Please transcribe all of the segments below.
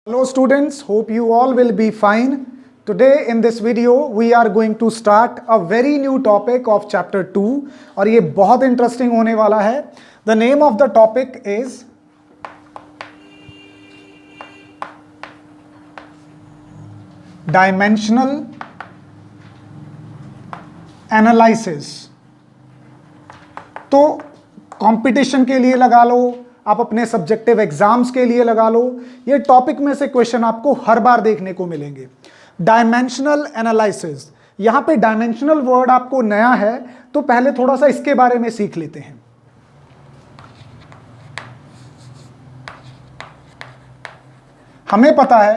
Hello students, hope you all will be fine. Today in this video we are going to start a very new topic of chapter 2 और ये बहुत interesting होने वाला है. The name of the topic is Dimensional Analysis. तो competition के लिए लगा लो, आप अपने सब्जेक्टिव एग्जाम्स के लिए लगा लो, ये टॉपिक में से क्वेश्चन आपको हर बार देखने को मिलेंगे. Dimensional analysis. यहां पे डायमेंशनल वर्ड आपको नया है, तो पहले थोड़ा सा इसके बारे में सीख लेते हैं. हमें पता है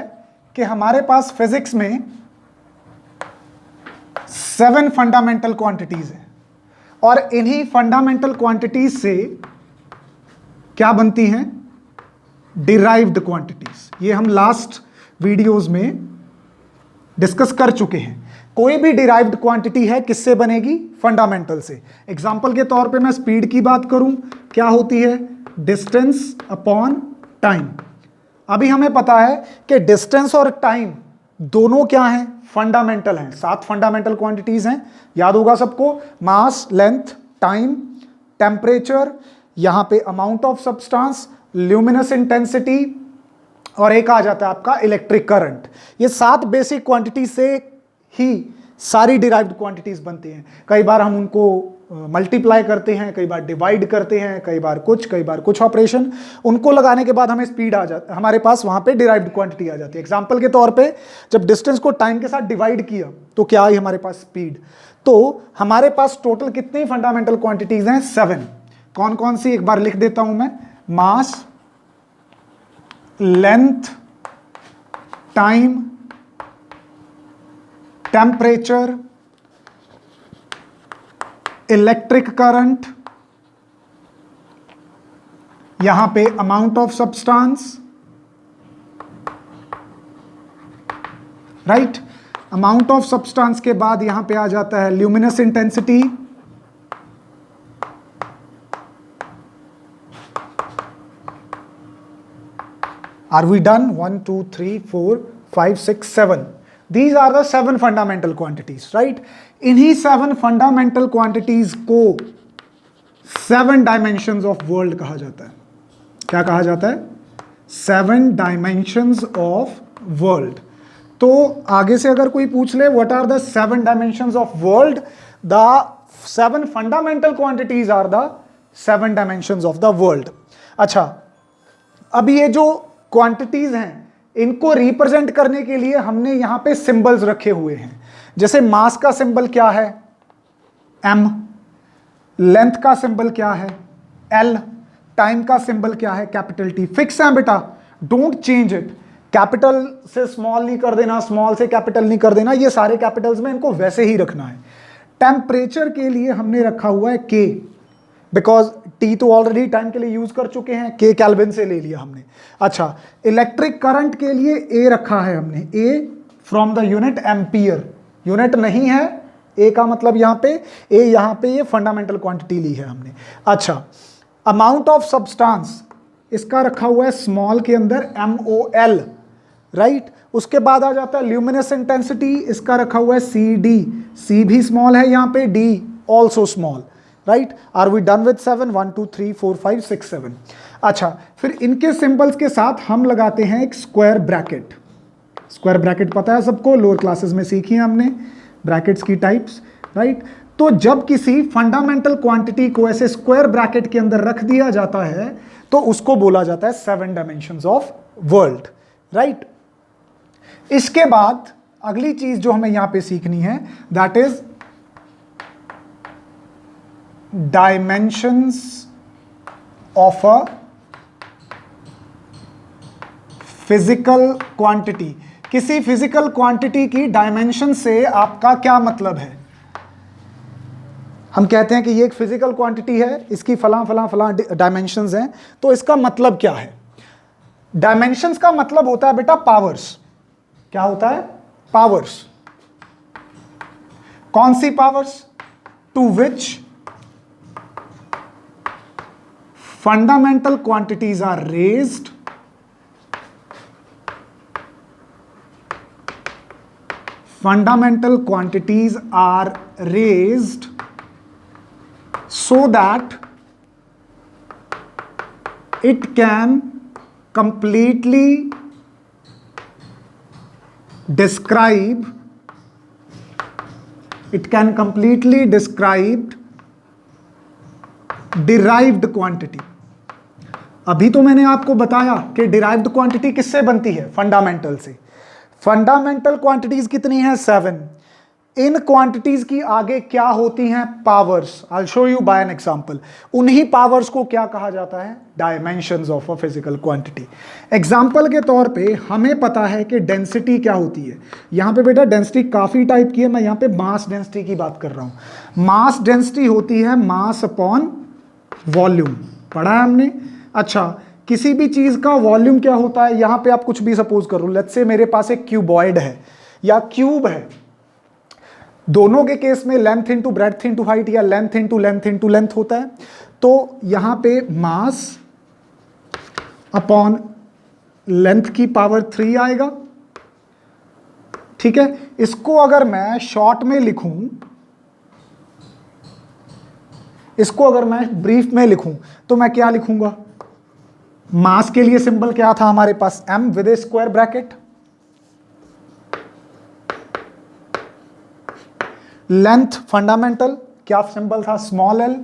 कि हमारे पास फिजिक्स में 7 फंडामेंटल क्वांटिटीज हैं और इन्हीं फंडामेंटल क्वांटिटीज से क्या बनती हैं? Derived quantities. ये हम लास्ट वीडियोस में डिस्कस कर चुके हैं. कोई भी डिराइव्ड क्वांटिटी है किससे बनेगी? फंडामेंटल से. एग्जांपल के तौर पे मैं स्पीड की बात करूं, क्या होती है? Distance upon time. अभी हमें पता है कि डिस्टेंस और टाइम दोनों क्या हैं? फंडामेंटल हैं. 7 फंडामेंटल क्वांटिटीज हैं, याद होगा सबको. मास, लेंथ, टाइम, टेम्परेचर, यहां पे amount of substance, luminous intensity और एक आ जाता है आपका इलेक्ट्रिक करंट. ये 7 बेसिक क्वांटिटी से ही सारी डिराइव्ड क्वांटिटीज बनती हैं. कई बार हम उनको मल्टीप्लाई करते हैं, कई बार डिवाइड करते हैं, कई बार कुछ ऑपरेशन. उनको लगाने के बाद हमें स्पीड आ जाता है, हमारे पास वहां पे डिराइव्ड क्वांटिटी आ जाती है. एग्जांपल के तौर पे जब डिस्टेंस को टाइम के साथ डिवाइड किया तो क्या आई हमारे पास? स्पीड. तो हमारे पास टोटल कितनी फंडामेंटल क्वांटिटीज हैं? 7. कौन कौन सी? एक बार लिख देता हूं मैं. Mass, length, time, temperature, electric current, यहां पे amount of substance, right. Amount of substance के बाद यहां पे आ जाता है luminous intensity, Are we done? 1, 2, 3, 4, 5, 6, 7. These are the 7 fundamental quantities, right? इन्हीं 7 fundamental quantities को 7 dimensions of world कहा जाता है. क्या कहा जाता है? 7 dimensions of world. तो आगे से अगर कोई पूछ ले what are the 7 dimensions of world, the 7 fundamental quantities are the 7 dimensions of the world. अच्छा, अब ये जो क्वांटिटीज हैं इनको रिप्रेजेंट करने के लिए हमने यहां पे सिंबल्स रखे हुए हैं. जैसे मास का सिंबल क्या है? m. लेंथ का सिंबल क्या है? l. टाइम का सिंबल क्या है? Capital T. फिक्स है बेटा, डोंट चेंज इट. कैपिटल से स्मॉल नहीं कर देना, स्मॉल से कैपिटल नहीं कर देना, ये सारे कैपिटल्स में इनको वैसे ही रखना है. टेम्परेचर के लिए हमने रखा हुआ है K, बिकॉज टी तो ऑलरेडी टाइम के लिए यूज कर चुके हैं, के केल्विन से ले लिया हमने. अच्छा, इलेक्ट्रिक करंट के लिए ए रखा है हमने, A from the unit ampere. Unit नहीं है ए का मतलब यहां पे ए, यहां पे ये फंडामेंटल क्वांटिटी ली है हमने. अच्छा, अमाउंट ऑफ सब्सटेंस इसका रखा हुआ है स्मॉल के अंदर MOL, राइट. उसके बाद आ जाता है ल्यूमिनस इंटेंसिटी, इसका रखा हुआ है CD. C भी स्मॉल है यहां पे, D also small, right. Are we done with 7? 1, 2, 3, 4, 5, 6, 7. अच्छा, फिर इनके सिंबल्स के साथ हम लगाते हैं एक स्क्वायर ब्रैकेट. स्क्वायर ब्रैकेट पता है सबको, लोअर क्लासेस में सीखी है हमने ब्रैकेट्स की टाइप्स, राइट. तो जब किसी फंडामेंटल क्वांटिटी को ऐसे स्क्वायर ब्रैकेट के अंदर रख दिया जाता है तो उसको बोला जाता है 7 डायमेंशंस ऑफ वर्ल्ड, राइट. इसके बाद अगली चीज जो हमें यहां पे सीखनी है, that is dimensions of a physical quantity. किसी फिजिकल क्वांटिटी की डायमेंशन से आपका क्या मतलब है? हम कहते हैं कि ये एक फिजिकल क्वांटिटी है, इसकी फलां फलां फलां डायमेंशंस हैं, तो इसका मतलब क्या है? डायमेंशंस का मतलब होता है बेटा पावर्स. क्या होता है? पावर्स. कौन सी powers? To which fundamental quantities are raised fundamental quantities are raised so that it can completely describe derived quantity. अभी तो मैंने आपको बताया कि डिराइव्ड क्वांटिटी किससे बनती है? फंडामेंटल से. फंडामेंटल क्वांटिटीज कितनी है? 7. इन क्वांटिटीज की आगे क्या होती हैं? Powers. I will show you by an example. उन्हीं पावर्स को क्या कहा जाता है? Dimensions of a physical quantity. Example के तौर पे हमें पता है कि डेंसिटी क्या होती है. यहां पे बेटा डेंसिटी काफी टाइप की है, मैं यहां पे मास डेंसिटी की बात कर रहा हूं. मास डेंसिटी होती है मास अपॉन वॉल्यूम. पढ़ा है हमने? अच्छा, किसी भी चीज का वॉल्यूम क्या होता है? यहां पे आप कुछ भी सपोज करो, लेट्स से मेरे पास एक क्यूबॉइड है या क्यूब है. दोनों के केस में length into breadth into height या लेंथ इंटू लेंथ होता है. तो यहां पे मास अपॉन लेंथ की पावर 3 आएगा. ठीक है, इसको अगर मैं शॉर्ट में लिखूं, इसको अगर मैं ब्रीफ में लिखूं तो मैं क्या लिखूंगा? मास के लिए सिंबल क्या था हमारे पास? m with A square bracket. Length fundamental क्या सिंबल था? Small l.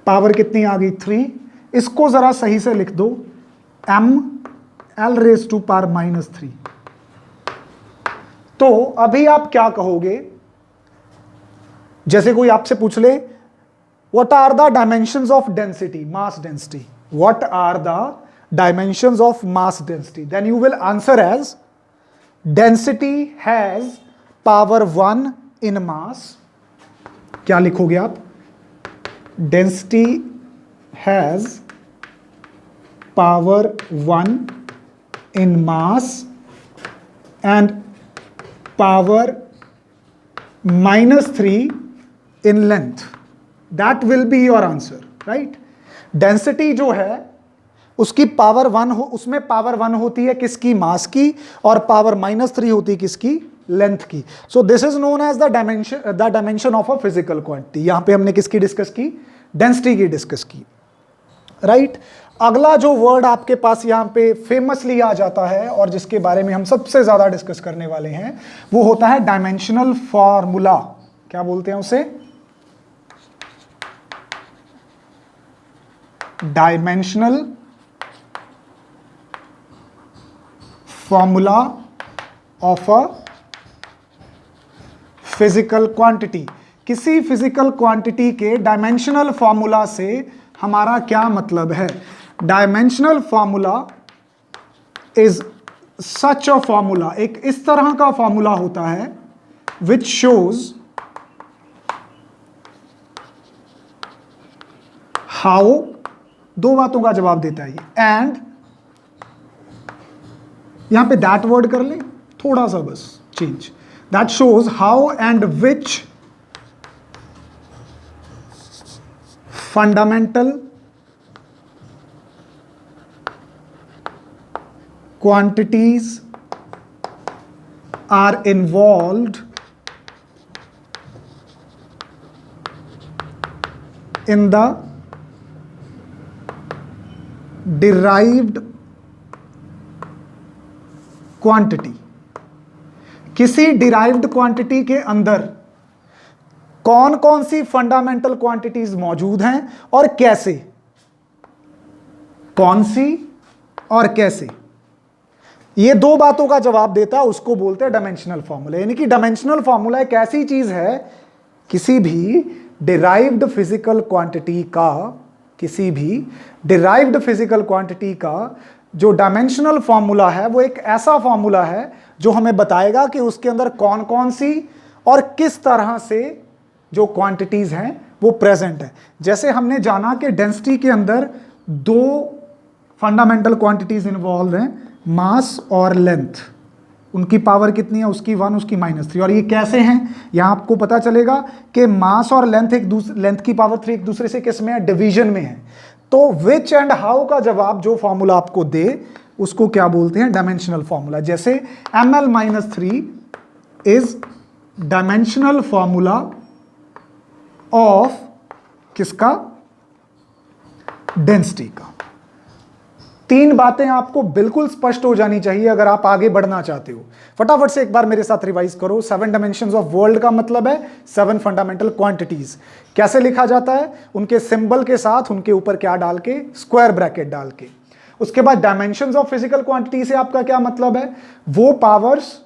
पावर कितनी आ गई? 3. इसको जरा सही से लिख दो, m l raise to power -3. तो अभी आप क्या कहोगे? जैसे कोई आपसे पूछ ले, what are the dimensions of density, mass density, what are the dimensions of mass density, then you will answer as density has power 1 in mass. क्या लिखोगे आप? Density has power 1 in mass and power -3 in length. That will be your answer, right? Density जो है उसकी power 1 हो, उसमें power 1 होती है किसकी? मास की. और पावर -3 होती है किसकी? लेंथ की. So this is known as the dimension of a physical quantity. यहां पे हमने किसकी डिस्कस की? डेंसिटी की डिस्कस की, राइट? अगला जो वर्ड आपके पास यहां पे फेमसली आ जाता है और जिसके बारे में हम सबसे ज्यादा डिस्कस करने वाले हैं, वो होता है डायमेंशनल फॉर्मूला. क्या बोलते हैं उसे? Dimensional formula of a physical quantity. किसी फिजिकल क्वांटिटी के डायमेंशनल फॉर्मूला से हमारा क्या मतलब है? Dimensional formula is such a formula, एक इस तरह का फॉर्मूला होता है विच शोज हाउ, दो बातों का जवाब देता है ये, एंड यहां पे दैट वर्ड कर ले, थोड़ा सा बस change. That shows how and which fundamental quantities are involved in the derived quantity. किसी डिराइव्ड क्वांटिटी के अंदर कौन कौन सी फंडामेंटल क्वांटिटीज मौजूद हैं और कैसे? कौन सी और कैसे? ये दो बातों का जवाब देता है, उसको बोलते हैं डायमेंशनल फॉर्मूला. यानी कि डायमेंशनल फॉर्मूला एक ऐसी चीज है, किसी भी डिराइव्ड फिजिकल क्वांटिटी का, किसी भी डिराइव्ड फिजिकल क्वांटिटी का जो डायमेंशनल फॉर्मूला है, वो एक ऐसा फॉर्मूला है जो हमें बताएगा कि उसके अंदर कौन कौन सी और किस तरह से जो क्वांटिटीज हैं वो प्रेजेंट है. जैसे हमने जाना कि डेंसिटी के अंदर दो फंडामेंटल क्वांटिटीज इन्वॉल्व हैं, मास और लेंथ. उनकी पावर कितनी है? उसकी 1, उसकी -3. और ये कैसे हैं? यहां आपको पता चलेगा कि मास और लेंथ की पावर 3 एक दूसरे से किस में है? डिवीजन में है. तो विच एंड हाउ का जवाब जो फॉर्मूला आपको दे उसको क्या बोलते हैं? Dimensional formula. जैसे ml -3 is dimensional formula of किसका? डेंसिटी का। तीन बातें आपको बिल्कुल स्पष्ट हो जानी चाहिए अगर आप आगे बढ़ना चाहते हो। फटाफट से एक बार मेरे साथ रिवाइज करो। 7 डायमेंशंस ऑफ वर्ल्ड का मतलब है 7 फंडामेंटल क्वांटिटीज। कैसे लिखा जाता है? उनके सिंबल के साथ उनके ऊपर क्या डाल के? स्क्वायर ब्रैकेट डाल के। उसके बाद डायमेंशंस ऑफ फिजिकल क्वांटिटी से आपका क्या मतलब है? वो पावर्स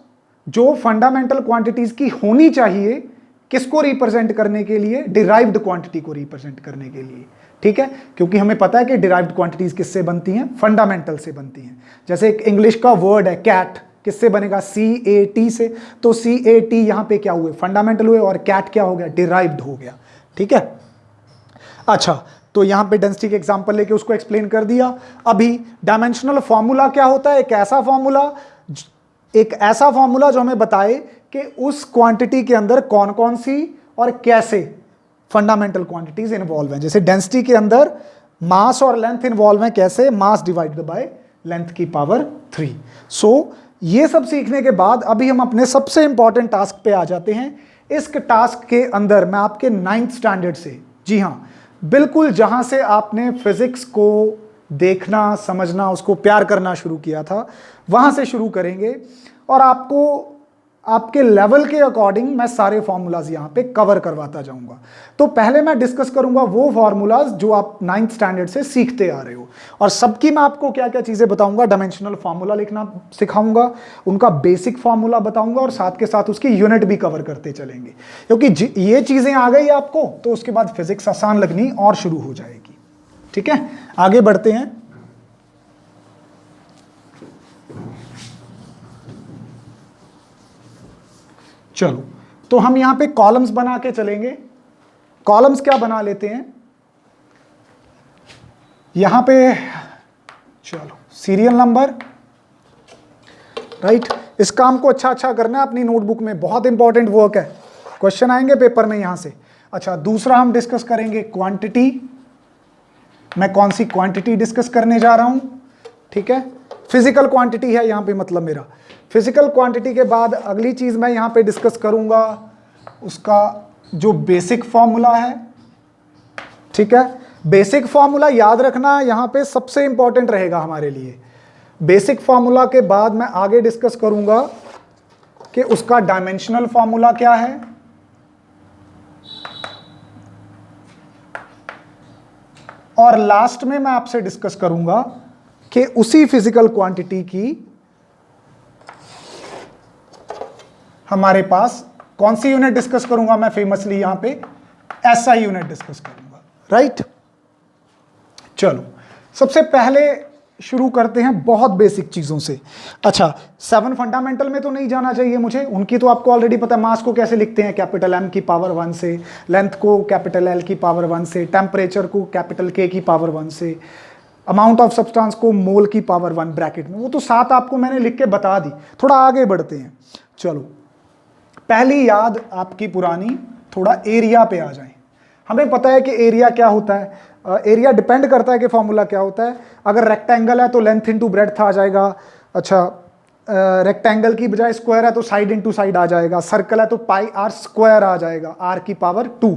जो फंडामेंटल क्वांटिटीज की होनी चाहिए, किसको रिप्रेजेंट करने के लिए? डिराइव्ड क्वांटिटी को रिप्रेजेंट करने के लिए। ठीक है, क्योंकि हमें पता है कि डिराइव्ड क्वांटिटीज किससे बनती हैं? फंडामेंटल से बनती हैं। जैसे एक इंग्लिश का वर्ड है कैट, किससे बनेगा? CAT से। तो CAT यहां पे क्या हुए? फंडामेंटल हुए, और कैट क्या हो गया? डिराइव्ड हो गया। ठीक है, अच्छा, तो यहां पे डेंसिटी के एग्जांपल लेके उसको एक्सप्लेन कर दिया। अभी डायमेंशनल फॉर्मूला क्या होता है? एक ऐसा फॉर्मूला जो हमें बताए कि उस क्वांटिटी के अंदर कौन कौन सी और कैसे फंडामेंटल क्वांटिटीज इन्वॉल्व हैं। जैसे डेंसिटी के अंदर मास और लेंथ इन्वॉल्व हैं। कैसे? मास डिवाइडेड बाय लेंथ की पावर 3। सो ये सब सीखने के बाद अभी हम अपने सबसे इंपॉर्टेंट टास्क पे आ जाते हैं। इस टास्क के अंदर मैं आपके 9th स्टैंडर्ड से, जी हाँ, बिल्कुल जहां से आपने फिजिक्स को देखना, समझना, उसको प्यार करना शुरू किया था, वहां से शुरू करेंगे। और आपको आपके लेवल के अकॉर्डिंग मैं सारे फॉर्मूलाज यहां पे कवर करवाता जाऊंगा। तो पहले मैं डिस्कस करूंगा वो फॉर्मूलाज जो आप 9th स्टैंडर्ड से सीखते आ रहे हो, और सबकी मैं आपको क्या क्या चीजें बताऊंगा। डायमेंशनल फॉर्मूला लिखना सिखाऊंगा, उनका बेसिक फॉर्मूला बताऊंगा, और साथ के साथ उसकी यूनिट भी कवर करते चलेंगे। क्योंकि ये चीजें आ गई आपको तो उसके बाद फिजिक्स आसान लगनी और शुरू हो जाएगी। ठीक है, आगे बढ़ते हैं। चलो, तो हम यहां पे कॉलम्स बना के चलेंगे। कॉलम्स क्या बना लेते हैं यहां पे? चलो, सीरियल नंबर, राइट। इस काम को अच्छा अच्छा करना है अपनी नोटबुक में, बहुत इंपॉर्टेंट वर्क है, क्वेश्चन आएंगे पेपर में यहां से। अच्छा, दूसरा हम डिस्कस करेंगे क्वांटिटी। मैं कौन सी क्वांटिटी डिस्कस करने जा रहा हूं? ठीक है, फिजिकल क्वांटिटी है यहां पे मतलब मेरा। फिजिकल क्वांटिटी के बाद अगली चीज मैं यहां पे डिस्कस करूंगा उसका जो बेसिक फॉर्मूला है। ठीक है, बेसिक फॉर्मूला याद रखना यहां पे सबसे इंपॉर्टेंट रहेगा हमारे लिए। बेसिक फॉर्मूला के बाद मैं आगे डिस्कस करूंगा कि उसका डायमेंशनल फॉर्मूला क्या है, और लास्ट में मैं आपसे डिस्कस करूंगा कि उसी फिजिकल क्वांटिटी की हमारे पास कौन सी यूनिट डिस्कस करूंगा मैं फेमसली यहां पे? SI यूनिट डिस्कस करूंगा, राइट। चलो, सबसे पहले शुरू करते हैं बहुत बेसिक चीजों से। अच्छा, 7 फंडामेंटल में तो नहीं जाना चाहिए मुझे, उनकी तो आपको ऑलरेडी पता है। मास को कैसे लिखते हैं? कैपिटल M की पावर 1 से, लेंथ को कैपिटल L की पावर 1 से, टेम्परेचर को कैपिटल K की पावर 1 से, अमाउंट ऑफ सब्सटेंस को मोल की पावर 1 ब्रैकेट में। वो तो 7 आपको मैंने लिख के बता दी। थोड़ा आगे बढ़ते हैं। चलो, पहली याद आपकी पुरानी, थोड़ा एरिया पे आ जाएं। हमें पता है कि एरिया क्या होता है। एरिया डिपेंड करता है कि फॉर्मूला क्या होता है। अगर रेक्टेंगल है तो लेंथ इंटू ब्रेड्थ आ जाएगा। अच्छा, रेक्टेंगल की बजाय स्क्वायर है तो साइड इंटू साइड आ जाएगा। सर्कल है तो पाई आर स्क्वायर आ जाएगा, आर की पावर 2।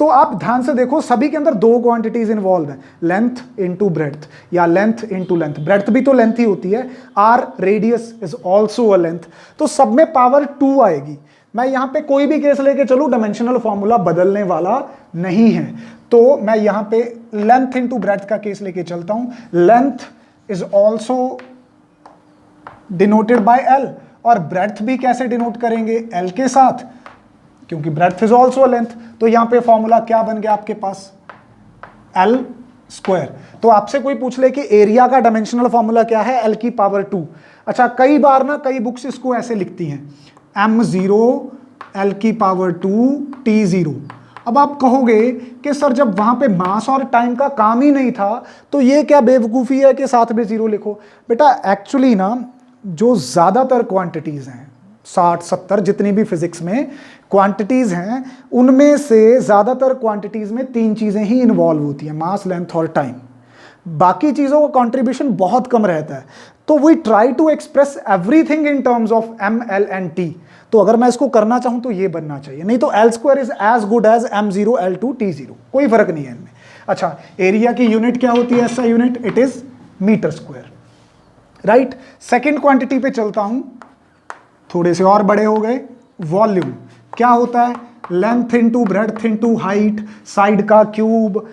तो आप ध्यान से देखो, सभी के अंदर दो क्वांटिटीज इन्वॉल्व हैं, लेंथ इंटू ब्रेड्थ या लेंथ इंटू लेंथ। ब्रेड्थ भी तो लेंथ ही होती है। R radius is also a length. तो सब में पावर 2 आएगी। मैं यहां पे कोई भी केस लेके चलूं, डायमेंशनल फॉर्मूला बदलने वाला नहीं है। तो मैं यहां पे लेंथ इंटू ब्रेड्थ का केस लेके चलता हूं। Length is also denoted by L, और ब्रेड्थ भी कैसे डिनोट करेंगे? एल के साथ, क्योंकि breadth is also a length. तो यहां पे फॉर्मूला क्या बन गया आपके पास? L square. तो आपसे कोई पूछ ले कि एरिया का डायमेंशनल फॉर्मूला क्या है? एल की पावर 2। अच्छा, कई बार ना कई बुक्स इसको ऐसे लिखती हैं, m0 l की पावर 2 t0। अब आप कहोगे कि सर जब वहां पे मास और टाइम का काम ही नहीं था तो ये क्या बेवकूफ़ी है कि साथ में जीरो लिखो? बेटा एक्चुअली ना, जो ज़्यादातर क्वांटिटीज़ हैं, 60-70 जितनी भी फिजिक्स में क्वांटिटीज़ हैं, उनमें से ज़्यादातर क्वांटिटीज़ में 3 चीज़ें ही इन्वॉल्व होती हैं, मास, लेंथ और टाइम। बाकी चीज़ों का कंट्रीब्यूशन बहुत कम रहता है। तो we try to express everything in terms of M L and T. तो अगर मैं इसको करना चाहूं तो ये बनना चाहिए, नहीं तो L square is as good as m0 l2 t0, कोई फर्क नहीं है इनमें। अच्छा, एरिया की यूनिट क्या होती है, ऐसा unit, it is metre square, right. Second quantity पे चलता हूं, थोड़े से और बड़े हो गए। वॉल्यूम क्या होता है, length into breadth into height, side का क्यूब,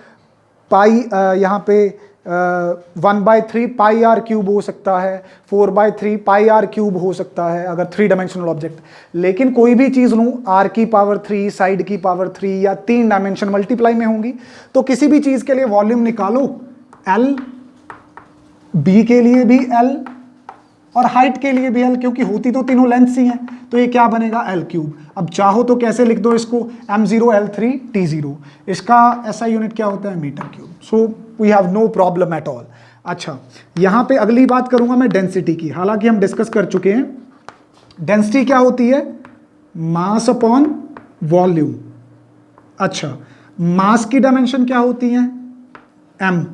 पाई यहाँ पे 1/3 पाई आर क्यूब हो सकता है, 4/3 पाई आर क्यूब हो सकता है अगर 3 डायमेंशनल ऑब्जेक्ट। लेकिन कोई भी चीज लूं r की पावर 3, साइड की पावर 3 या 3 डायमेंशन मल्टीप्लाई में होंगी, तो किसी भी चीज के लिए वॉल्यूम निकालो, L, B के लिए भी L और हाइट के लिए भी L, क्योंकि होती तो तीनों लेंथ्स ही हैं, तो ये क्या बनेगा L क्यूब। अब चाहो तो कैसे लिख दो इसको, m0 l3 t0, इसका ऐसा यूनिट क्या होता है, metre cube. So we have no problem at all. अच्छा, यहां पे अगली बात करूंगा मैं डेंसिटी की, हालांकि हम डिस्कस कर चुके हैं। डेंसिटी क्या होती है, मास अपॉन वॉल्यूम। अच्छा, मास की डायमेंशन क्या होती है, m,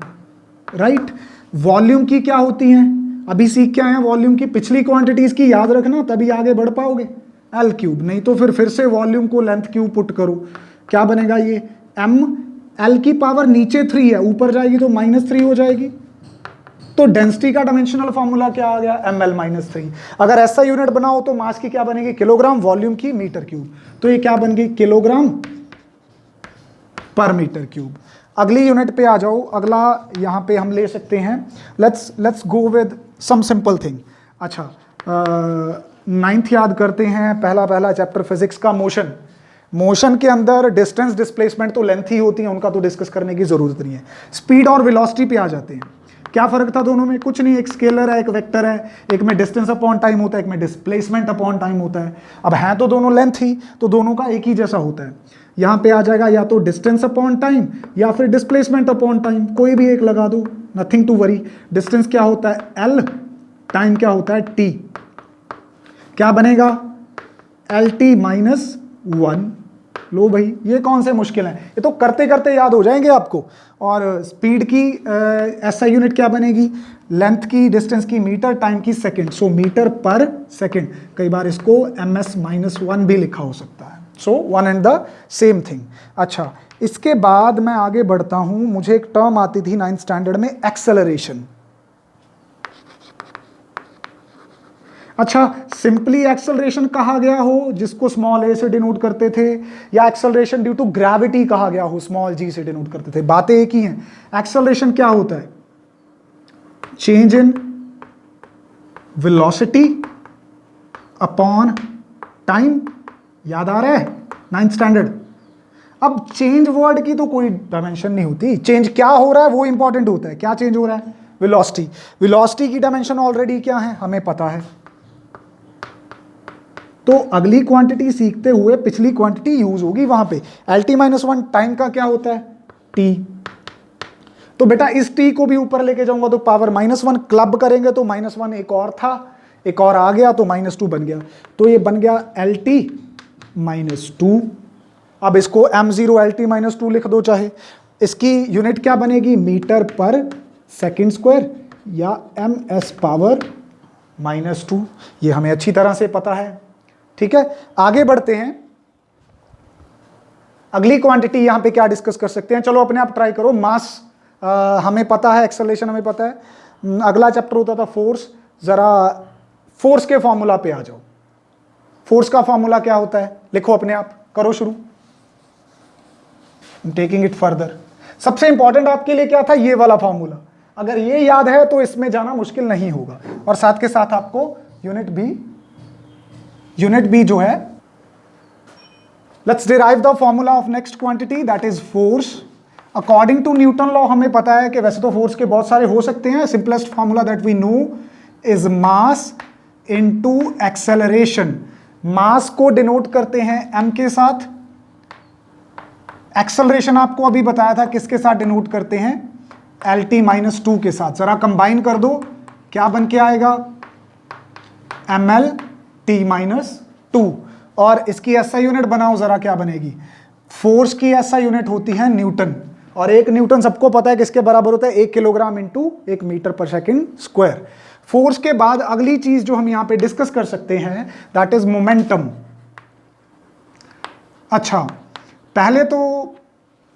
राइट। वॉल्यूम की क्या होती है, अभी सीख के आए हैं वॉल्यूम की, पिछली क्वांटिटीज की याद रखना तभी आगे बढ़ पाओगे, एल क्यूब। नहीं तो फिर से वॉल्यूम को लेंथ क्यूब पुट करो, क्या बनेगा ये, m, एल की पावर नीचे 3 है, ऊपर जाएगी तो -3 हो जाएगी। तो डेंसिटी का डायमेंशनल फॉर्मूला क्या आ गया, ml -3। अगर ऐसा यूनिट बनाओ तो मास की क्या बनेगी, किलोग्राम, वॉल्यूम की मीटर क्यूब, तो ये क्या बन गई, किलोग्राम पर मीटर क्यूब। अगली यूनिट पे आ जाओ, अगला यहां पे हम ले सकते हैं, let's go with some simple thing. अच्छा, 9th याद करते हैं, पहला चैप्टर फिजिक्स का, मोशन। मोशन के अंदर डिस्टेंस, डिस्प्लेसमेंट तो लेंथ ही होती है, उनका तो डिस्कस करने की जरूरत नहीं है। स्पीड और वेलोसिटी पे आ जाते हैं, क्या फर्क था दोनों में, कुछ नहीं, एक स्केलर है, एक वेक्टर है, एक में डिस्टेंस अपॉन टाइम होता है, एक में डिस्प्लेसमेंट अपॉन टाइम होता है। अब है तो दोनों लेंथ ही, तो दोनों का एक ही जैसा होता है। यहां पे आ जाएगा या तो डिस्टेंस अपॉन टाइम या फिर डिस्प्लेसमेंट अपॉन टाइम, कोई भी एक लगा दो, नथिंग टू वरी। डिस्टेंस क्या होता है L, टाइम क्या होता है T, क्या बनेगा LT -1। लो भाई, ये कौन से मुश्किल हैं, ये तो करते करते याद हो जाएंगे आपको। और स्पीड की ऐसा यूनिट क्या बनेगी, लेंथ की, डिस्टेंस की मीटर, टाइम की सेकंड, सो मीटर पर सेकंड। कई बार इसको ms -1 भी लिखा हो सकता है, so one and the same thing. अच्छा, इसके बाद मैं आगे बढ़ता हूं, मुझे एक टर्म आती थी 9th स्टैंडर्ड में, एक्सेलरेशन। अच्छा, सिंपली एक्सेलरेशन कहा गया हो जिसको स्मॉल a से डिनोट करते थे, या एक्सेलरेशन ड्यू टू ग्रेविटी कहा गया हो, स्मॉल g से डिनोट करते थे, बातें एक ही हैं। एक्सेलरेशन क्या होता है, change in velocity upon time, याद आ रहा है 9th स्टैंडर्ड। अब चेंज वर्ड की तो कोई डायमेंशन नहीं होती, चेंज क्या हो रहा है वो इंपॉर्टेंट होता है, क्या चेंज हो रहा है, वेलोसिटी। वेलोसिटी की डायमेंशन ऑलरेडी क्या है, हमें पता है। तो अगली क्वांटिटी सीखते हुए पिछली क्वांटिटी यूज होगी वहां पे। LT -1 टाइम का क्या होता है, T। तो बेटा इस T को भी ऊपर लेके जाऊंगा तो पावर -1, क्लब करेंगे तो -1 एक और था, एक और आ गया तो -2 बन गया, तो ये बन गया LT -2। अब इसको m0 LT -2 लिख दो चाहे, इसकी यूनिट क्या बनेगी, मीटर पर सेकंड स्क्वायर या ms पावर -2। ये हमें अच्छी तरह से पता है, ठीक है। आगे बढ़ते हैं, अगली क्वांटिटी यहां पे क्या डिस्कस कर सकते हैं, चलो अपने आप ट्राई करो। मास हमें पता है, एक्सेलरेशन हमें पता है। अगला चैप्टर होता था फोर्स, जरा फोर्स के फॉर्मूला पे आ जाओ। फोर्स का फॉर्मूला क्या होता है, लिखो अपने आप, करो शुरू, टेकिंग इट फर्दर। सबसे इंपॉर्टेंट आपके लिए क्या था, ये वाला फॉर्मूला, अगर ये याद है तो इसमें जाना मुश्किल नहीं होगा। और साथ के साथ आपको यूनिट बी जो है, let's derive the formula of next quantity, that is force. According to Newton law हमें पता है कि वैसे तो फोर्स के बहुत सारे हो सकते हैं, simplest formula that we know is mass into acceleration. Mass को डिनोट करते हैं m के साथ, एक्सेलरेशन आपको अभी बताया था किसके साथ डिनोट करते हैं, LT -2 के साथ। जरा कंबाइन कर दो, क्या बन के आएगा, MLT -2। और इसकी SI यूनिट बनाओ जरा, क्या बनेगी, फोर्स की SI यूनिट होती है न्यूटन, और एक न्यूटन सबको पता है किसके बराबर होता है, 1 किलोग्राम इंटू 1 मीटर पर सेकंड स्क्वायर। फोर्स के बाद अगली चीज जो हम यहां पे डिस्कस कर सकते हैं दैट इज मोमेंटम। अच्छा, पहले तो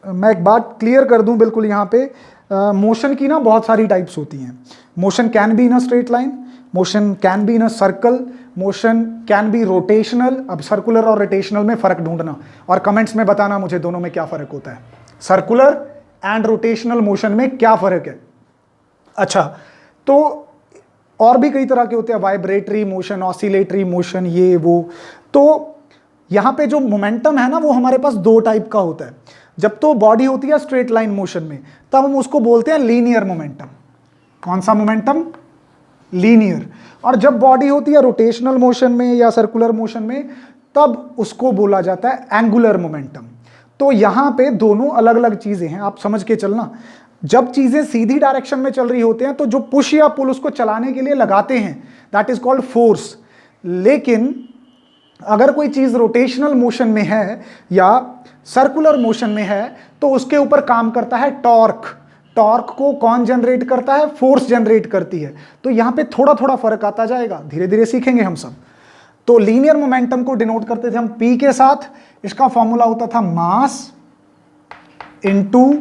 मैं एक बात क्लियर कर दूं बिल्कुल यहां पे, मोशन की ना बहुत सारी टाइप्स होती हैं। Motion can be in a straight line, motion can be in a circle, motion can be rotational. अब सर्कुलर और रोटेशनल में फर्क ढूंढना और कमेंट्स में बताना मुझे दोनों में क्या फर्क होता है, सर्कुलर एंड रोटेशनल मोशन में क्या फर्क है। अच्छा, तो और भी कई तरह के होते हैं, वाइब्रेटरी मोशन, ऑसिलेटरी मोशन, ये वो। तो यहां पे जो मोमेंटम है ना वो हमारे पास दो टाइप का होता है। जब तो बॉडी होती है स्ट्रेट लाइन मोशन में तब हम उसको बोलते हैं लीनियर मोमेंटम। कौन सा मोमेंटम? लीनियर। और जब बॉडी होती है रोटेशनल मोशन में या सर्कुलर मोशन में तब उसको बोला जाता है एंगुलर मोमेंटम। तो यहां पे दोनों अलग अलग चीजें हैं, आप समझ के चलना। जब चीजें सीधी डायरेक्शन में चल रही होती हैं तो जो पुश या पुल उसको चलाने के लिए लगाते हैं दैट इज कॉल्ड फोर्स। लेकिन अगर कोई चीज रोटेशनल मोशन में है या सर्कुलर मोशन में है तो उसके ऊपर काम करता है टॉर्क। टॉर्क को कौन जनरेट करता है? फोर्स जनरेट करती है। तो यहां पे थोड़ा थोड़ा फर्क आता जाएगा, धीरे धीरे सीखेंगे हम सब। तो लीनियर मोमेंटम को डिनोट करते थे हम P के साथ। इसका फॉर्मूला होता था mass into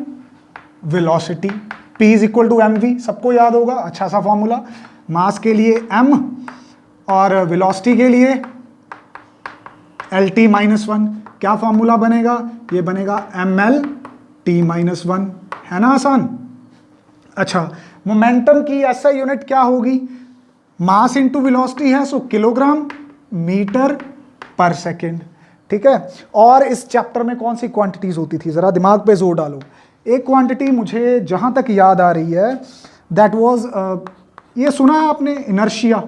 velocity, P is equal to mv, सबको याद होगा, अच्छा सा फॉर्मूला। मास के लिए m और वेलोसिटी के लिए LT-1। क्या फॉर्मूला बनेगा? ये बनेगा mL-T-1, है ना आसान। अच्छा, मोमेंटम की ऐसा यूनिट क्या होगी? मास इंटू वेलोसिटी है, सो किलोग्राम मीटर पर सेकेंड। ठीक है। और इस चैप्टर में कौन सी क्वांटिटीज होती थी, जरा दिमाग पे जोर डालो। एक क्वांटिटी मुझे जहां तक याद आ रही है दैट वाज, ये सुना है आपने, इनर्शिया।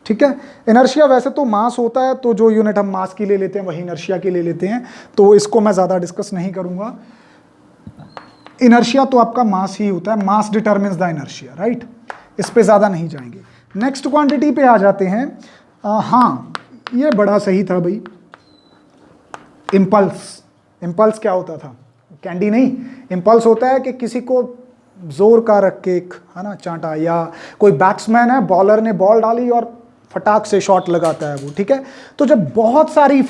ठीक है, इनर्शिया वैसे तो मास होता है, तो जो यूनिट हम मास की ले लेते हैं वही इनर्शिया की ले लेते हैं, तो इसको मैं ज्यादा डिस्कस नहीं करूंगा। इनर्शिया तो आपका मास ही होता है, मास डिटरमिन्स द इनर्शिया, राइट। इस पे ज्यादा नहीं जाएंगे। नेक्स्ट क्वांटिटी पे आ जाते हैं। हाँ, ये बड़ा सही था भाई, इंपल्स। इंपल्स क्या होता था? कैंडी नहीं, इंपल्स होता है कि किसी को जोर का रख के एक, है ना, चांटा, या कोई बैट्समैन है, बॉलर ने बॉल डाली और फटाक से शॉट लगाता है वो। ठीक है, तो जब बहुत सारी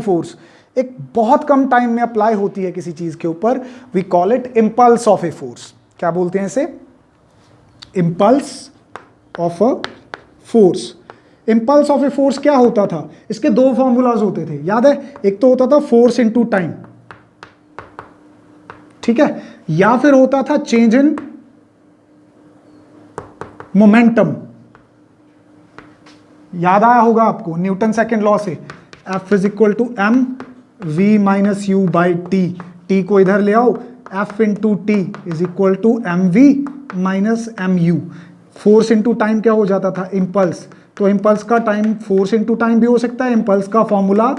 फोर्स एक बहुत कम टाइम में अप्लाई होती है किसी चीज के ऊपर, we call it impulse of a force. क्या बोलते हैं इसे? Impulse of a force. Impulse of a force क्या होता था? इसके दो फॉर्मूलाज होते थे, याद है? एक तो होता था फोर्स इनटू टाइम, ठीक है, या फिर होता था चेंज इन मोमेंटम। याद आया होगा आपको न्यूटन सेकंड लॉ से, F is equal to M V minus U by T. T को इधर ले आओ, F into T is equal to M V minus M U. Force into time क्या हो जाता था? इंपल्स। तो इंपल्स का टाइम फोर्स इंटू टाइम भी हो सकता है। इंपल्स का फॉर्मूला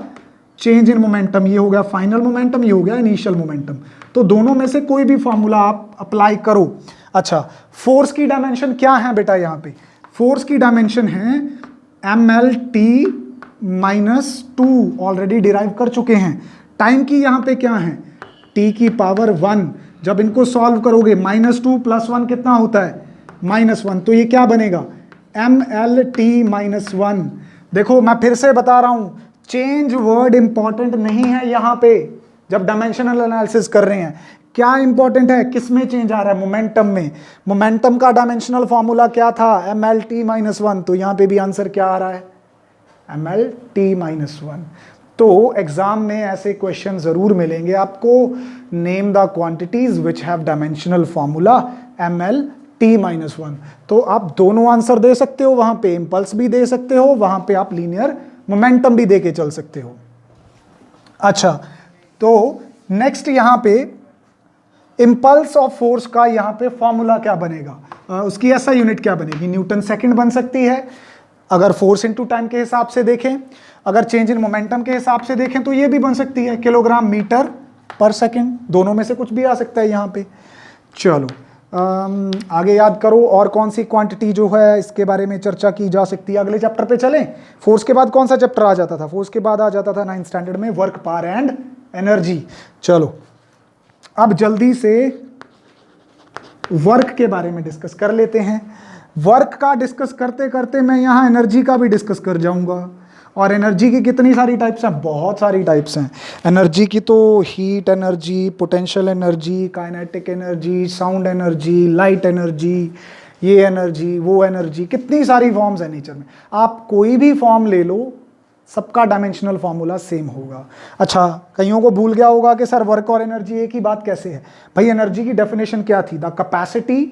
चेंज इन मोमेंटम, ये हो गया फाइनल मोमेंटम, ये हो गया इनिशियल मोमेंटम। तो दोनों में से कोई भी फॉर्मूला आप अप्लाई करो। अच्छा, फोर्स की डायमेंशन क्या है बेटा? यहाँ पे फोर्स की डायमेंशन है mL-T-2, ऑलरेडी डिराइव कर चुके हैं। टाइम की यहाँ पे क्या है? t की पावर 1। जब इनको सॉल्व करोगे -2 + 1 कितना होता है? -1। तो ये क्या बनेगा? mL-T-1। देखो मैं फिर से बता रहा हूं, चेंज वर्ड इंपॉर्टेंट नहीं है यहाँ पे जब डायमेंशनल एनालिसिस कर रहे हैं। क्या इंपॉर्टेंट है? किस में चेंज आ रहा है? मोमेंटम में। मोमेंटम का डायमेंशनल फॉर्मूला क्या था? mL-T-1। तो यहाँ पे भी आंसर क्या आ रहा है? mL-T-1। तो एग्जाम में ऐसे क्वेश्चन जरूर मिलेंगे आपको, name the quantities which have dimensional formula mL-T-1। तो आप दोनों आंसर दे सकते हो, वहां पे इंपल्स भी दे सकते हो, वहां पे आप लीनियर मोमेंटम भी दे के चल सकते हो। अच्छा, तो नेक्स्ट यहां पे इंपल्स ऑफ फोर्स का यहां पे फॉर्मूला क्या बनेगा? उसकी ऐसा यूनिट क्या बनेगी? न्यूटन सेकंड बन सकती है अगर फोर्स इनटू टाइम के हिसाब से देखें। अगर चेंज इन मोमेंटम के हिसाब से देखें तो ये भी बन सकती है किलोग्राम मीटर पर सेकंड। दोनों में से कुछ भी आ सकता है यहाँ पे। चलो आगे याद करो और कौन सी क्वांटिटी जो है इसके बारे में चर्चा की जा सकती है। अगले चैप्टर पे चलें। फोर्स के बाद कौन सा चैप्टर आ जाता था? फोर्स के बाद आ जाता था 9th स्टैंडर्ड में वर्क, पावर एंड एनर्जी। चलो अब जल्दी से वर्क के बारे में डिस्कस कर लेते हैं। वर्क का डिस्कस करते करते मैं यहाँ एनर्जी का भी डिस्कस कर जाऊँगा। और एनर्जी की कितनी सारी टाइप्स हैं, बहुत सारी टाइप्स हैं एनर्जी की। तो heat energy, potential energy, kinetic energy, sound energy, light energy, ये एनर्जी, वो एनर्जी, कितनी सारी फॉर्म्स है नेचर में। आप कोई भी फॉर्म ले लो, सबका डायमेंशनल फॉर्मूला सेम होगा। अच्छा, कईयों को भूल गया होगा कि सर वर्क और एनर्जी एक ही बात कैसे है। भाई एनर्जी की डेफिनेशन क्या थी, the capacity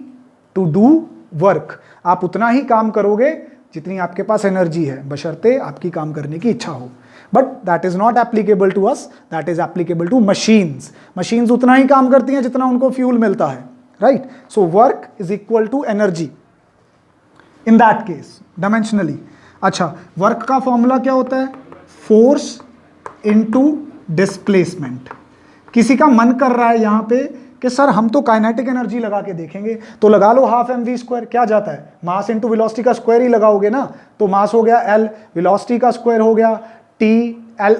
to do work. आप उतना ही काम करोगे जितनी आपके पास एनर्जी है, बशर्ते आपकी काम करने की इच्छा हो। But that is not applicable to us, that is applicable to machines. Machines उतना ही काम करती हैं जितना उनको फ्यूल मिलता है, right. So work is equal to energy in that case dimensionally. अच्छा, वर्क का फॉर्मूला क्या होता है, फोर्स इनटू डिस्प्लेसमेंट। किसी का मन कर रहा है यहां पे कि सर हम तो काइनेटिक एनर्जी लगा के देखेंगे, तो लगा लो हाफ mv²। क्या जाता है, मास इनटू वेलोसिटी का स्क्वायर ही लगाओगे ना। तो मास हो गया l, वेलोसिटी का स्क्वायर हो गया t, l,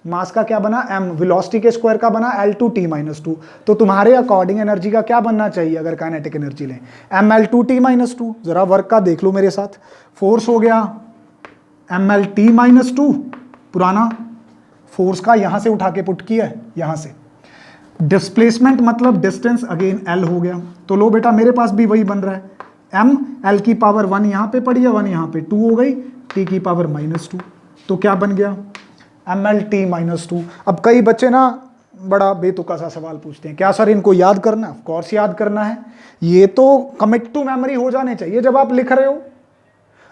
मास का क्या बना m, वेलोसिटी के स्क्वायर का बना l2t-2। तो तुम्हारे अकॉर्डिंग एनर्जी का क्या बनना चाहिए अगर काइनेटिक एनर्जी लें, ml2t-2। जरा वर्क का देख लो मेरे साथ। फोर्स हो गया mlt-2, पुराना फोर्स का यहां से उठा के पुट किया है यहां से। डिस्प्लेसमेंट मतलब डिस्टेंस, अगेन l हो गया। तो लो बेटा मेरे पास भी वही बन रहा है, m l की पावर 1 यहां पे पड़ी है, 1 यहां पे, 2 हो गई, t की पावर -2। तो क्या बन गया, mlt-2। अब कई बच्चे ना बड़ा बेतुका सा सवाल पूछते हैं, क्या सर इनको याद करना है? ऑफ कोर्स याद करना है, ये तो कमिट टू मेमोरी हो जाने चाहिए जब आप लिख रहे हो।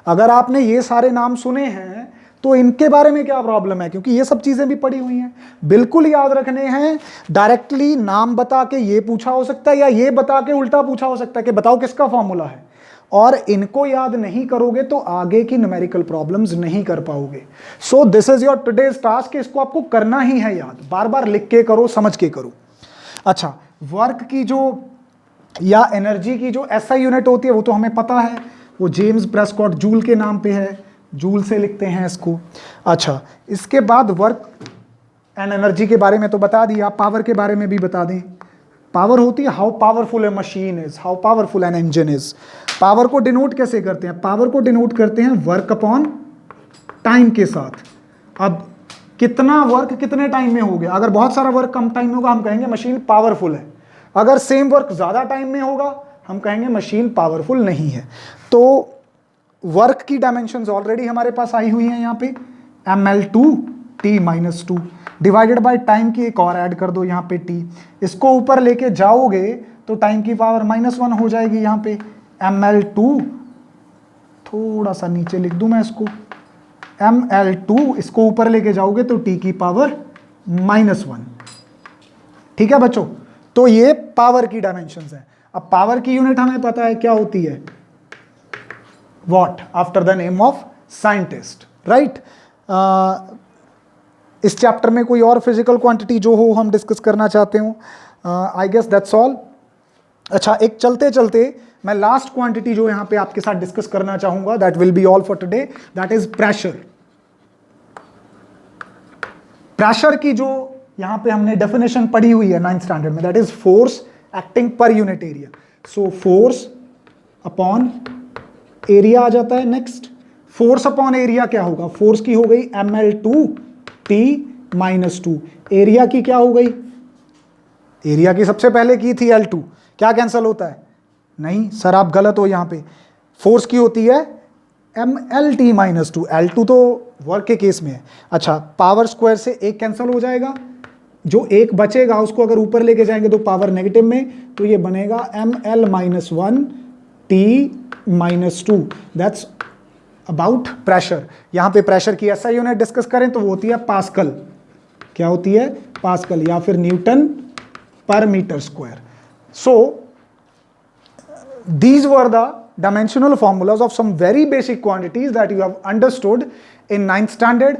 अगर आपने ये सारे नाम सुने हैं तो इनके बारे में क्या प्रॉब्लम है, क्योंकि ये सब चीजें भी पड़ी हुई हैं, बिल्कुल याद रखने हैं। डायरेक्टली नाम बता के ये पूछा हो सकता है, या ये बता के उल्टा पूछा हो सकता है कि बताओ किसका फॉर्मूला है। और इनको याद नहीं करोगे तो आगे की न्यूमेरिकल प्रॉब्लम्स नहीं कर पाओगे। सो this is your today's task, इसको आपको करना ही है याद, बार बार लिख के करो, समझ के करो। अच्छा, वर्क की जो या एनर्जी की जो एसआई यूनिट होती है वो तो हमें पता है, वो जेम्स प्रेस्कॉट जूल के नाम पे है, जूल से लिखते हैं इसको। अच्छा, इसके बाद वर्क एंड एनर्जी के बारे में तो बता दिया, पावर के बारे में भी बता दें। पावर होती है how powerful a machine is, how powerful an engine is. Power को डिनोट कैसे करते हैं, पावर को डिनोट करते हैं वर्क अपॉन टाइम के साथ। अब कितना वर्क कितने टाइम में हो गया, अगर बहुत सारा वर्क कम टाइम में होगा हम कहेंगे मशीन पावरफुल है, अगर सेम वर्क ज्यादा टाइम में होगा हम कहेंगे मशीन पावरफुल नहीं है। तो वर्क की डायमेंशंस ऑलरेडी हमारे पास आई हुई हैं यहाँ पे, ml2t-2 डिवाइडेड बाय टाइम की एक और ऐड कर दो यहाँ पे t। इसको ऊपर लेके जाओगे तो टाइम की पावर -1 हो जाएगी यहाँ पे, ml2, थोड़ा सा नीचे लिख दूं मैं इसको, ml2 इसको ऊपर लेके जाओगे तो t की पावर -1। ठीक है बच्चों, तो ये पावर की डायमेंशंस है। अब पावर की यूनिट हमें पता है क्या होती है, what, after the name of scientist, right. इस चैप्टर में कोई और फिजिकल क्वांटिटी जो हो हम डिस्कस करना चाहते हो, आई गेस दैट्स ऑल। अच्छा, एक चलते चलते मैं लास्ट क्वांटिटी जो यहां पे आपके साथ डिस्कस करना चाहूंगा, that will be all for today, that is pressure. Pressure की जो यहां पे हमने डेफिनेशन पढ़ी हुई है 9th स्टैंडर्ड में, that is force acting per unit area. So force upon area आ जाता है। नेक्स्ट, फोर्स अपॉन एरिया क्या होगा, फोर्स की हो गई ml2t-2, एरिया की क्या हो गई, एरिया की सबसे पहले की थी L2, क्या कैंसिल होता है, नहीं सर आप गलत हो यहाँ पे, फोर्स की होती है mlt-2, L2 तो वर्क के केस में है। अच्छा, पावर स्क्वायर से एक कैंसिल हो जाएगा, जो एक बचेगा उसको अगर ऊपर लेके जाएंगे तो पावर नेगेटिव में, तो ये बनेगा ml-1t-2, दैट्स अबाउट प्रेशर। यहां पे प्रेशर की ऐसा यूनिट डिस्कस करें तो वो होती है पास्कल, क्या होती है, पास्कल, या फिर Newton per metre square. So these were the dimensional formulas of some very basic quantities that you have understood in 9th standard।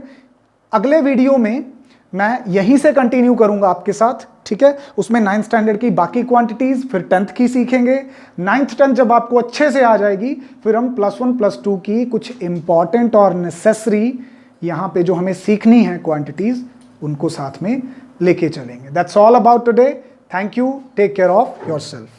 अगले वीडियो में मैं यहीं से कंटिन्यू करूंगा आपके साथ, ठीक है। उसमें 9th स्टैंडर्ड की बाकी क्वांटिटीज, फिर 10th की सीखेंगे। 9th 10th जब आपको अच्छे से आ जाएगी फिर हम +1 +2 की कुछ इंपॉर्टेंट और नेसेसरी यहां पे जो हमें सीखनी है क्वांटिटीज, उनको साथ में लेके चलेंगे। That's all about today. Thank you, take care of your self.